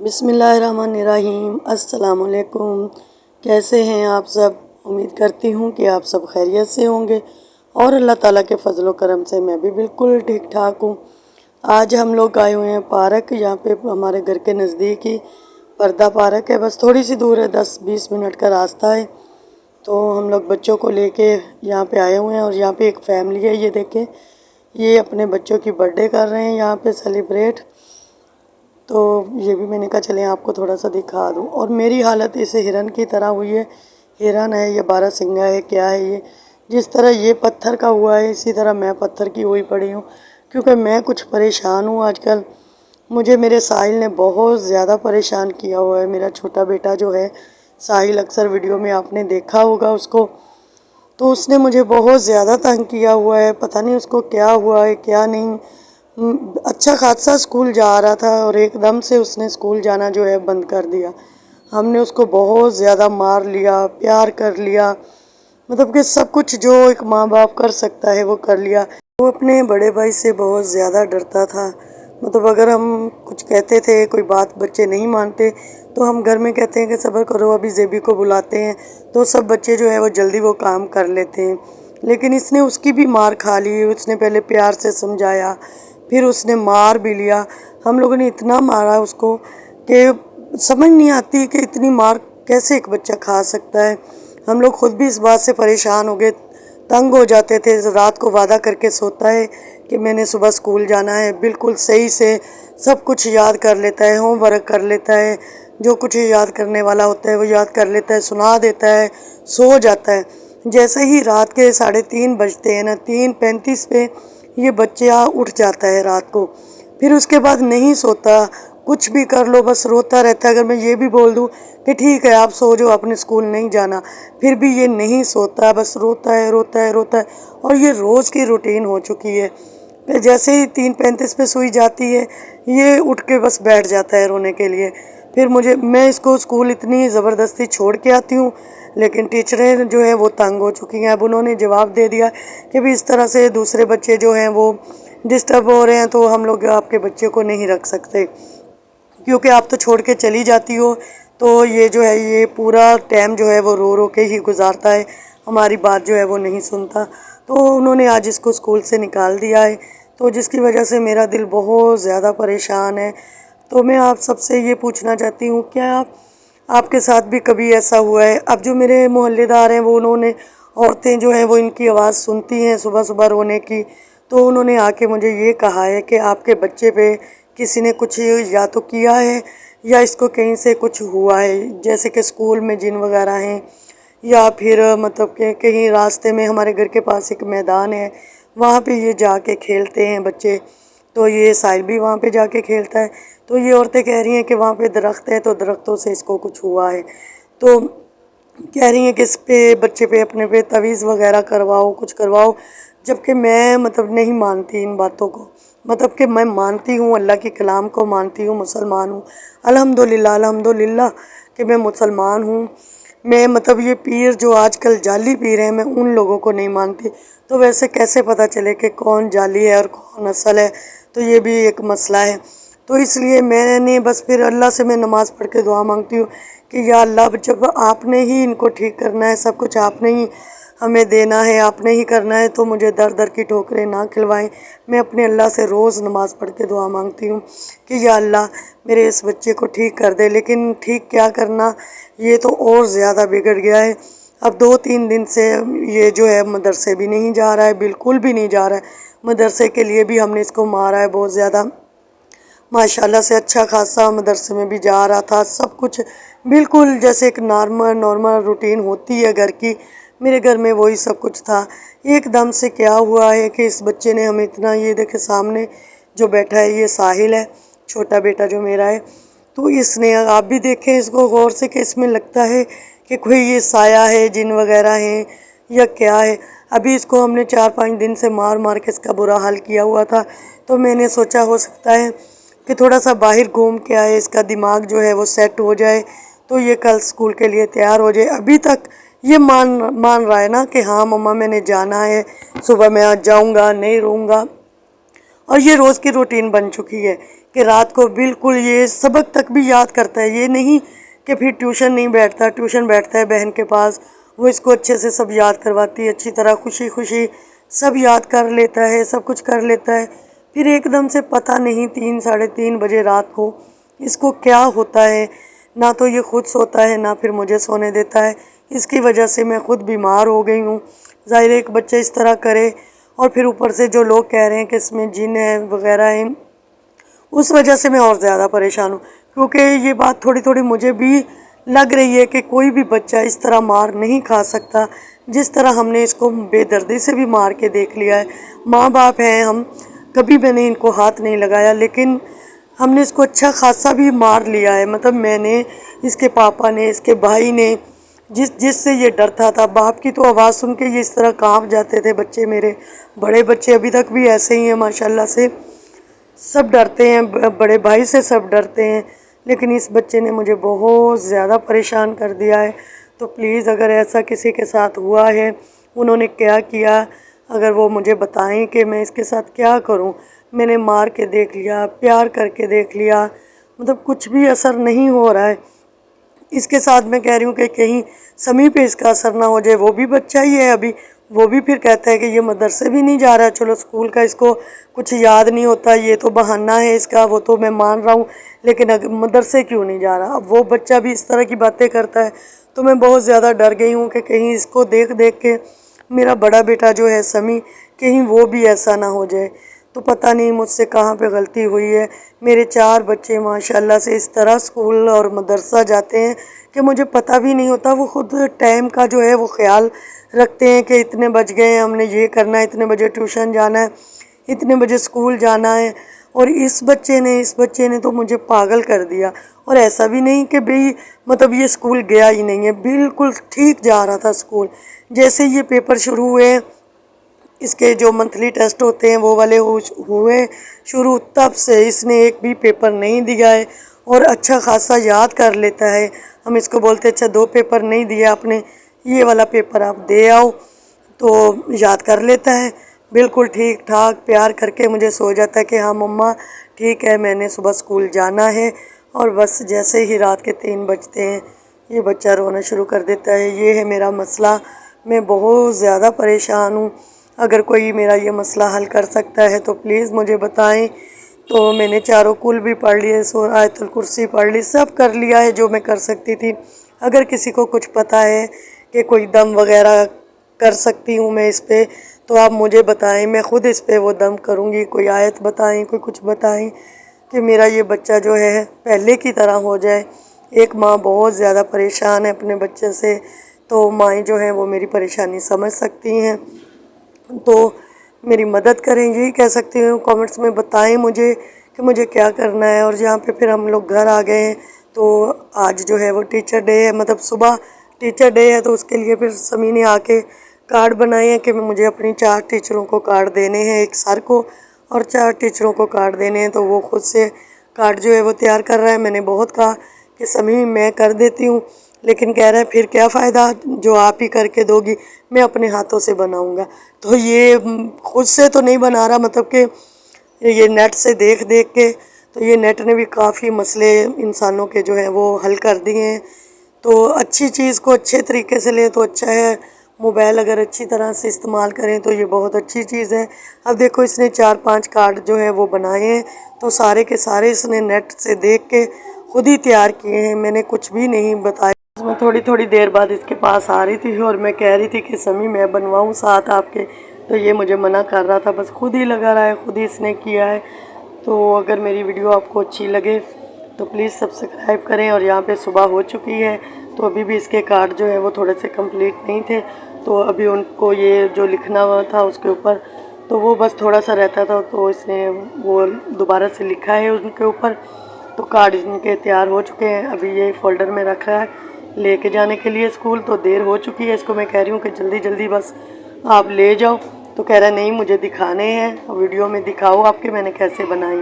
بسم اللہ الرحمن الرحیم۔ السلام علیکم۔ کیسے ہیں آپ سب؟ امید کرتی ہوں کہ آپ سب خیریت سے ہوں گے اور اللہ تعالیٰ کے فضل و کرم سے میں بھی بالکل ٹھیک ٹھاک ہوں۔ آج ہم لوگ آئے ہوئے ہیں پارک، یہاں پہ ہمارے گھر کے نزدیک ہی پردہ پارک ہے، بس تھوڑی سی دور ہے، 10-20 منٹ کا راستہ ہے۔ تو ہم لوگ بچوں کو لے کے یہاں پہ آئے ہوئے ہیں اور یہاں پہ ایک فیملی ہے، یہ دیکھیں، یہ اپنے بچوں کی برتھ ڈے کر رہے ہیں یہاں پہ سیلیبریٹ۔ تو یہ بھی میں نے کہا چلیں آپ کو تھوڑا سا دکھا دوں۔ اور میری حالت اسے ہرن کی طرح ہوئی ہے، ہرن ہے یا بارہسنگا ہے، کیا ہے یہ؟ جس طرح یہ پتھر کا ہوا ہے اسی طرح میں پتھر کی ہوئی پڑی ہوں، کیونکہ میں کچھ پریشان ہوں آج کل۔ مجھے میرے ساحل نے بہت زیادہ پریشان کیا ہوا ہے، میرا چھوٹا بیٹا جو ہے ساحل، اکثر ویڈیو میں آپ نے دیکھا ہوگا اس کو، تو اس نے مجھے بہت زیادہ تنگ کیا ہوا ہے، پتہ نہیں اس کو کیا ہوا ہے کیا نہیں۔ اچھا خاصا اسکول جا رہا تھا اور ایک دم سے اس نے اسکول جانا جو ہے بند کر دیا۔ ہم نے اس کو بہت زیادہ مار لیا، پیار کر لیا، مطلب کہ سب کچھ جو ایک ماں باپ کر سکتا ہے وہ کر لیا۔ وہ اپنے بڑے بھائی سے بہت زیادہ ڈرتا تھا، مطلب اگر ہم کچھ کہتے تھے، کوئی بات بچے نہیں مانتے تو ہم گھر میں کہتے ہیں کہ صبر کرو، ابھی زیبی کو بلاتے ہیں، تو سب بچے جو ہے وہ جلدی وہ کام کر لیتے ہیں۔ لیکن اس نے اس کی بھی مار کھا لی، اس نے پہلے پیار سے سمجھایا، پھر اس نے مار بھی لیا۔ ہم لوگوں نے اتنا مارا اس کو کہ سمجھ نہیں آتی کہ اتنی مار کیسے ایک بچہ کھا سکتا ہے۔ ہم لوگ خود بھی اس بات سے پریشان ہو گئے، تنگ ہو جاتے تھے۔ رات کو وعدہ کر کے سوتا ہے کہ میں نے صبح اسکول جانا ہے، بالکل صحیح سے سب کچھ یاد کر لیتا ہے، ہوم ورک کر لیتا ہے، جو کچھ یاد کرنے والا ہوتا ہے وہ یاد کر لیتا ہے، سنا دیتا ہے، سو جاتا ہے۔ جیسے ہی رات کے 3:30 بجتے ہیں نا، 3:35 پہ یہ بچہ اٹھ جاتا ہے رات کو، پھر اس کے بعد نہیں سوتا، کچھ بھی کر لو بس روتا رہتا ہے۔ اگر میں یہ بھی بول دوں کہ ٹھیک ہے آپ سو جو، آپ نے اسکول نہیں جانا، پھر بھی یہ نہیں سوتا، بس روتا ہے روتا ہے روتا ہے، اور یہ روز کی روٹین ہو چکی ہے۔ پھر جیسے ہی 3:35 پہ سوئی جاتی ہے یہ اٹھ کے بس بیٹھ جاتا ہے رونے کے لیے۔ پھر میں اس کو اسکول اتنی زبردستی چھوڑ کے آتی ہوں، لیکن ٹیچریں جو ہیں وہ تنگ ہو چکی ہیں۔ اب انہوں نے جواب دے دیا کہ بھی اس طرح سے دوسرے بچے جو ہیں وہ ڈسٹرب ہو رہے ہیں، تو ہم لوگ آپ کے بچے کو نہیں رکھ سکتے، کیونکہ آپ تو چھوڑ کے چلی جاتی ہو۔ تو یہ جو ہے یہ پورا ٹائم جو ہے وہ رو رو کے ہی گزارتا ہے، ہماری بات جو ہے وہ نہیں سنتا۔ تو انہوں نے آج اس کو اسکول سے نکال دیا ہے، تو جس کی وجہ سے میرا دل بہت زیادہ پریشان ہے۔ تو میں آپ سب سے یہ پوچھنا چاہتی ہوں، کیا آپ کے ساتھ بھی کبھی ایسا ہوا ہے؟ اب جو میرے محلے دار ہیں وہ انہوں نے، عورتیں جو ہیں وہ ان کی آواز سنتی ہیں صبح صبح رونے کی، تو انہوں نے آ کے مجھے یہ کہا ہے کہ آپ کے بچے پہ کسی نے کچھ یا تو کیا ہے یا اس کو کہیں سے کچھ ہوا ہے، جیسے کہ اسکول میں جن وغیرہ ہیں، یا پھر مطلب کہ کہیں راستے میں، ہمارے گھر کے پاس ایک میدان ہے وہاں پہ یہ جا کے کھیلتے ہیں بچے، تو یہ ساحل بھی وہاں پہ جا کے کھیلتا ہے، تو یہ عورتیں کہہ رہی ہیں کہ وہاں پہ درخت ہے تو درختوں سے اس کو کچھ ہوا ہے، تو کہہ رہی ہیں کہ اس پہ بچے پہ اپنے پہ تعویذ وغیرہ کرواؤ، کچھ کرواؤ، جبکہ میں مطلب نہیں مانتی ان باتوں کو، مطلب کہ میں مانتی ہوں اللہ کے کلام کو، مانتی ہوں، مسلمان ہوں، الحمدللہ الحمدللہ کہ میں مسلمان ہوں۔ میں مطلب یہ پیر جو آج کل جعلی پیر ہیں، میں ان لوگوں کو نہیں مانتی، تو ویسے کیسے پتہ چلے کہ کون جعلی ہے اور کون اصل ہے؟ تو یہ بھی ایک مسئلہ ہے۔ تو اس لیے میں نے بس پھر اللہ سے میں نماز پڑھ کے دعا مانگتی ہوں کہ یا اللہ، جب آپ نے ہی ان کو ٹھیک کرنا ہے، سب کچھ آپ نے ہی ہمیں دینا ہے، آپ نے ہی کرنا ہے، تو مجھے در در کی ٹھوکریں نہ کھلوائیں۔ میں اپنے اللہ سے روز نماز پڑھ کے دعا مانگتی ہوں کہ یا اللہ میرے اس بچے کو ٹھیک کر دے، لیکن ٹھیک کیا کرنا، یہ تو اور زیادہ بگڑ گیا ہے۔ اب 2-3 دن سے یہ جو ہے مدرسے بھی نہیں جا رہا ہے، بالکل بھی نہیں جا رہا ہے، مدرسے کے لیے بھی ہم نے اس کو مارا ہے بہت زیادہ۔ ماشاءاللہ سے اچھا خاصا مدرسے میں بھی جا رہا تھا، سب کچھ بالکل جیسے ایک نارمل روٹین ہوتی ہے گھر کی، میرے گھر میں وہی سب کچھ تھا۔ ایک دم سے کیا ہوا ہے کہ اس بچے نے ہمیں اتنا، یہ دیکھے سامنے جو بیٹھا ہے یہ ساحل ہے، چھوٹا بیٹا جو میرا ہے، تو اس نے، آپ بھی دیکھیں اس کو غور سے کہ اس میں لگتا ہے کہ کوئی یہ سایہ ہے، جن وغیرہ ہیں یا کیا ہے۔ ابھی اس کو ہم نے 4-5 دن سے مار مار کے اس کا برا حال کیا ہوا تھا، تو میں نے سوچا ہو سکتا ہے کہ تھوڑا سا باہر گھوم کے آئے، اس کا دماغ جو ہے وہ سیٹ ہو جائے، تو یہ کل اسکول کے لیے تیار ہو جائے۔ ابھی تک یہ مان رہا ہے نا کہ ہاں مما میں نے جانا ہے، صبح میں آج جاؤں گا، نہیں رہوں گا، اور یہ روز کی روٹین بن چکی ہے کہ رات کو بالکل یہ سبق تک بھی یاد کرتا ہے، یہ نہیں کہ پھر ٹیوشن نہیں بیٹھتا، ٹیوشن بیٹھتا ہے بہن کے پاس، وہ اس کو اچھے سے سب یاد کرواتی ہے، اچھی طرح خوشی خوشی سب یاد کر لیتا ہے، سب کچھ کر لیتا ہے۔ پھر ایک دم سے پتہ نہیں 3 ساڑھے 3 بجے رات کو اس کو کیا ہوتا ہے، نہ تو یہ خود سوتا ہے نہ پھر مجھے سونے دیتا ہے۔ اس کی وجہ سے میں خود بیمار ہو گئی ہوں۔ ظاہر ہے ایک بچہ اس طرح کرے اور پھر اوپر سے جو لوگ کہہ رہے ہیں کہ اس میں جن ہے وغیرہ ہے، اس وجہ سے میں اور زیادہ پریشان ہوں، کیونکہ یہ بات تھوڑی تھوڑی مجھے بھی لگ رہی ہے کہ کوئی بھی بچہ اس طرح مار نہیں کھا سکتا جس طرح ہم نے اس کو بے دردی سے بھی مار کے دیکھ لیا ہے۔ ماں باپ ہیں ہم، کبھی میں نے ان کو ہاتھ نہیں لگایا، لیکن ہم نے اس کو اچھا خاصا بھی مار لیا ہے۔ مطلب میں نے، اس کے پاپا نے، اس کے بھائی نے، جس سے یہ ڈرتا تھا، باپ کی تو آواز سن کے یہ اس طرح کانپ جاتے تھے بچے میرے، بڑے بچے ابھی تک بھی ایسے ہی ہیں ماشاءاللہ سے، سب ڈرتے ہیں، بڑے بھائی سے سب ڈرتے ہیں، لیکن اس بچے نے مجھے بہت زیادہ پریشان کر دیا ہے۔ تو پلیز اگر ایسا کسی کے ساتھ ہوا ہے، انہوں نے کیا کیا، اگر وہ مجھے بتائیں کہ میں اس کے ساتھ کیا کروں۔ میں نے مار کے دیکھ لیا، پیار کر کے دیکھ لیا، مطلب کچھ بھی اثر نہیں ہو رہا ہے۔ اس کے ساتھ میں کہہ رہی ہوں کہ کہیں سمیع پہ اس کا اثر نہ ہو جائے، وہ بھی بچہ ہی ہے ابھی، وہ بھی پھر کہتا ہے کہ یہ مدرسے بھی نہیں جا رہا، چلو اسکول کا اس کو کچھ یاد نہیں ہوتا، یہ تو بہانہ ہے اس کا، وہ تو میں مان رہا ہوں، لیکن اگر مدرسے کیوں نہیں جا رہا؟ اب وہ بچہ بھی اس طرح کی باتیں کرتا ہے، تو میں بہت زیادہ ڈر گئی ہوں کہ کہیں اس کو دیکھ دیکھ کے میرا بڑا بیٹا جو ہے سمیع، کہیں وہ بھی ایسا نہ ہو جائے۔ تو پتہ نہیں مجھ سے کہاں پہ غلطی ہوئی ہے۔ میرے 4 بچے ماشاءاللہ سے اس طرح اسکول اور مدرسہ جاتے ہیں کہ مجھے پتہ بھی نہیں ہوتا، وہ خود ٹائم کا جو ہے وہ خیال رکھتے ہیں کہ اتنے بج گئے ہیں، ہم نے یہ کرنا ہے، اتنے بجے ٹیوشن جانا ہے، اتنے بجے اسکول جانا ہے۔ اور اس بچے نے تو مجھے پاگل کر دیا۔ اور ایسا بھی نہیں کہ بھئی مطلب یہ اسکول گیا ہی نہیں ہے، بالکل ٹھیک جا رہا تھا اسکول۔ جیسے یہ پیپر شروع ہوئے، اس کے جو منتھلی ٹیسٹ ہوتے ہیں وہ والے ہوئے شروع، تب سے اس نے ایک بھی پیپر نہیں دیا ہے اور اچھا خاصا یاد کر لیتا ہے۔ ہم اس کو بولتے اچھا 2 پیپر نہیں دیا آپ نے، یہ والا پیپر آپ دے آؤ، تو یاد کر لیتا ہے بالکل ٹھیک ٹھاک، پیار کر کے مجھے سو جاتا ہے کہ ہاں مما ٹھیک ہے، میں نے صبح اسکول جانا ہے۔ اور بس جیسے ہی رات کے 3 بجتے ہیں یہ بچہ رونا شروع کر دیتا ہے۔ یہ ہے میرا مسئلہ، میں بہت زیادہ پریشان ہوں۔ اگر کوئی میرا یہ مسئلہ حل کر سکتا ہے تو پلیز مجھے بتائیں۔ تو میں نے چاروں کل بھی پڑھ لیے، آیت الکرسی پڑھ لی، سب کر لیا ہے جو میں کر سکتی تھی۔ اگر کسی کو کچھ پتہ ہے کہ کوئی دم وغیرہ کر سکتی ہوں میں اس پہ تو آپ مجھے بتائیں، میں خود اس پہ وہ دم کروں گی۔ کوئی آیت بتائیں، کوئی کچھ بتائیں کہ میرا یہ بچہ جو ہے پہلے کی طرح ہو جائے۔ ایک ماں بہت زیادہ پریشان ہے اپنے بچے سے، تو مائیں جو ہیں وہ میری پریشانی سمجھ سکتی ہیں، تو میری مدد کریں، یہی کہہ سکتی ہوں۔ کامنٹس میں بتائیں مجھے کہ مجھے کیا کرنا ہے۔ اور جہاں پہ پھر ہم لوگ گھر آ گئے ہیں تو آج جو ہے وہ ٹیچر ڈے ہے، مطلب صبح ٹیچر ڈے ہے، تو اس کے لیے پھر سمیع نے آ کے کارڈ بنائے ہیں کہ مجھے اپنی 4 ٹیچروں کو کارڈ دینے ہیں، ایک سر کو اور 4 ٹیچروں کو کارڈ دینے ہیں، تو وہ خود سے کارڈ جو ہے وہ تیار کر رہا ہے۔ میں نے بہت کہا کہ سمیع میں کر دیتی ہوں، لیکن کہہ رہا ہے پھر کیا فائدہ جو آپ ہی کر کے دو گی، میں اپنے ہاتھوں سے بناؤں گا۔ تو یہ خود سے تو نہیں بنا رہا، مطلب کہ یہ نیٹ سے دیکھ دیکھ کے، تو یہ نیٹ نے بھی کافی مسئلے انسانوں کے جو ہیں وہ حل کر دیے ہیں۔ تو اچھی چیز کو اچھے طریقے سے لیں تو اچھا ہے، موبائل اگر اچھی طرح سے استعمال کریں تو یہ بہت اچھی چیز ہے۔ اب دیکھو اس نے 4 5 کارڈ جو ہیں وہ بنائے ہیں، تو سارے کے سارے اس نے نیٹ سے دیکھ کے خود ہی تیار کیے ہیں، میں نے کچھ بھی نہیں بتایا۔ میں تھوڑی تھوڑی دیر بعد اس کے پاس آ رہی تھی اور میں کہہ رہی تھی کہ سمیع میں بنواؤں ساتھ آپ کے، تو یہ مجھے منع کر رہا تھا، بس خود ہی لگا رہا ہے، خود ہی اس نے کیا ہے۔ تو اگر میری ویڈیو آپ کو اچھی لگے تو پلیز سبسکرائب کریں۔ اور یہاں پہ صبح ہو چکی ہے تو ابھی بھی اس کے کارڈ جو ہے وہ تھوڑے سے کمپلیٹ نہیں تھے، تو ابھی ان کو یہ جو لکھنا ہوا تھا اس کے اوپر تو وہ بس تھوڑا سا رہتا تھا، تو اس نے وہ دوبارہ سے لکھا ہے ان کے اوپر۔ تو کارڈ ان کے تیار ہو چکے ہیں، ابھی یہ فولڈر میں رکھا ہے لے کے جانے کے لیے اسکول۔ تو دیر ہو چکی ہے، اس کو میں کہہ رہی ہوں کہ جلدی جلدی بس آپ لے جاؤ، تو کہہ رہا ہے نہیں مجھے دکھانے ہیں، ویڈیو میں دکھاؤ آپ کے میں نے کیسے بنائی۔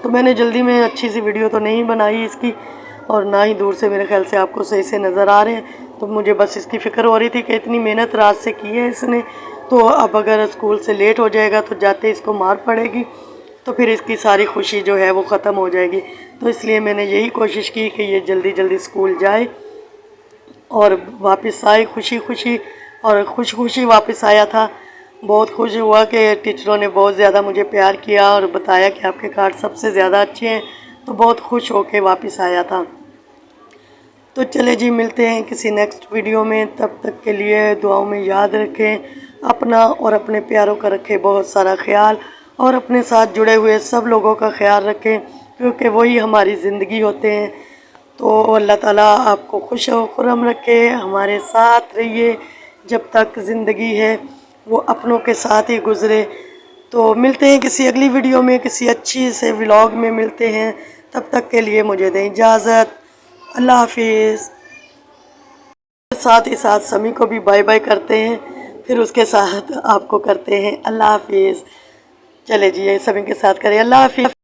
تو میں نے جلدی میں اچھی سی ویڈیو تو نہیں بنائی اس کی، اور نہ ہی دور سے میرے خیال سے آپ کو صحیح سے نظر آ رہے ہیں۔ تو مجھے بس اس کی فکر ہو رہی تھی کہ اتنی محنت رات سے کی ہے اس نے، تو اب اگر اسکول سے لیٹ ہو جائے گا تو جاتے اس کو مار پڑے گی، تو پھر اس کی ساری خوشی جو ہے وہ ختم ہو جائے گی۔ تو اس لیے میں نے یہی کوشش کی کہ یہ جلدی جلدی اسکول جائے اور واپس آئے خوشی خوشی، اور خوشی واپس آیا تھا۔ بہت خوش ہوا کہ ٹیچروں نے بہت زیادہ مجھے پیار کیا اور بتایا کہ آپ کے کارڈ سب سے زیادہ اچھے ہیں، تو بہت خوش ہو کے واپس آیا تھا۔ تو چلے جی، ملتے ہیں کسی نیکسٹ ویڈیو میں، تب تک کے لیے دعاؤں میں یاد رکھیں اپنا اور اپنے پیاروں کا رکھیں بہت سارا خیال، اور اپنے ساتھ جڑے ہوئے سب لوگوں کا خیال رکھیں، کیونکہ وہی ہماری زندگی ہوتے ہیں۔ تو اللہ تعالیٰ آپ کو خوش و خرم رکھے، ہمارے ساتھ رہیے جب تک زندگی ہے، وہ اپنوں کے ساتھ ہی گزرے۔ تو ملتے ہیں کسی اگلی ویڈیو میں، کسی اچھی سے ولاگ میں ملتے ہیں، تب تک کے لیے مجھے دیں اجازت، اللہ حافظ۔ ساتھ ہی ساتھ سمی کو بھی بائی بائی کرتے ہیں، پھر اس کے ساتھ آپ کو کرتے ہیں اللہ حافظ۔ چلے جی، یہ سمی کے ساتھ کریں اللہ حافظ۔